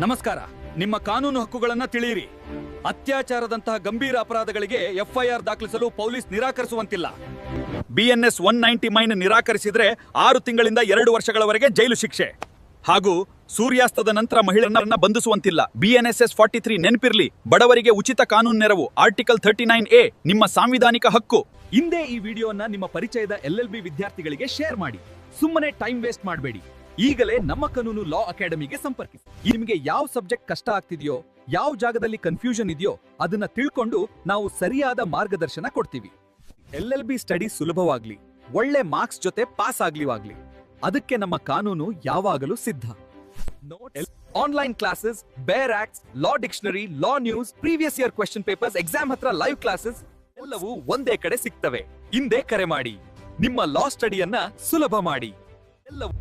ನಮಸ್ಕಾರ. ನಿಮ್ಮ ಕಾನೂನು ಹಕ್ಕುಗಳನ್ನು ತಿಳಿಯಿರಿ. ಅತ್ಯಾಚಾರದಂತಹ ಗಂಭೀರ ಅಪರಾಧಗಳಿಗೆ ಎಫ್ಐಆರ್ ದಾಖಲಿಸಲು ಪೊಲೀಸ್ ನಿರಾಕರಿಸುವಂತಿಲ್ಲ. BNS 190 ನಿರಾಕರಿಸಿದ್ರೆ 6 ತಿಂಗಳಿಂದ 2 ವರ್ಷಗಳವರೆಗೆ ಜೈಲು ಶಿಕ್ಷೆ. ಹಾಗೂ ಸೂರ್ಯಾಸ್ತದ ನಂತರ ಮಹಿಳೆಯರನ್ನ ಬಂಧಿಸುವಂತಿಲ್ಲ. BNSS 43 ನೆನಪಿರ್ಲಿ, ಬಡವರಿಗೆ ಉಚಿತ ಕಾನೂನು ನೆರವು. ಆರ್ಟಿಕಲ್ 39A ನಿಮ್ಮ ಸಾಂವಿಧಾನಿಕ ಹಕ್ಕು. ಹಿಂದೆ ಈ ವಿಡಿಯೋನ ನಿಮ್ಮ ಪರಿಚಯದ LLB ವಿದ್ಯಾರ್ಥಿಗಳಿಗೆ ಶೇರ್ ಮಾಡಿ. ಸುಮ್ಮನೆ ಟೈಮ್ ವೇಸ್ಟ್ ಮಾಡಬೇಡಿ. ಈಗಲೇ ನಮ್ಮ ಕಾನೂನು ಲಾ ಅಕಾಡೆಮಿಗೆ ಸಂಪರ್ಕಿಸಿ. ನಿಮಗೆ ಯಾವ ಸಬ್ಜೆಕ್ಟ್ ಕಷ್ಟ ಆಗ್ತಿದೆಯೋ, ಯಾವ ಜಾಗದಲ್ಲಿ ಕನ್ಫ್ಯೂಷನ್ ಇದೆಯೋ ಅದನ್ನ ತಿಳ್ಕೊಂಡು ನಾವು ಸರಿಯಾದ ಮಾರ್ಗದರ್ಶನ ಕೊಡ್ತೀವಿ. LLB ಸ್ಟಡಿ ಸುಲಭವಾಗ್ಲಿ, ಒಳ್ಳೆ ಮಾರ್ಕ್ಸ್ ಜೊತೆ ಪಾಸ್ ಆಗ್ಲಿವಾಗ್ಲಿ, ಅದಕ್ಕೆ ನಮ್ಮ ಕಾನೂನು ಯಾವಾಗಲೂ ಸಿದ್ಧ. Online classes, bare acts, law dictionary, law news, previous year question papers, exam ಹತ್ರ ಲೈವ್ ಕ್ಲಾಸಸ್ ಎಲ್ಲವೂ ಒಂದೇ ಕಡೆ ಸಿಗ್ತವೆ. ಹಿಂದೆ ಕರೆ ಮಾಡಿ, ನಿಮ್ಮ ಲಾ ಸ್ಟಡಿಯನ್ನ ಸುಲಭ ಮಾಡಿ. ಎಲ್ಲವೂ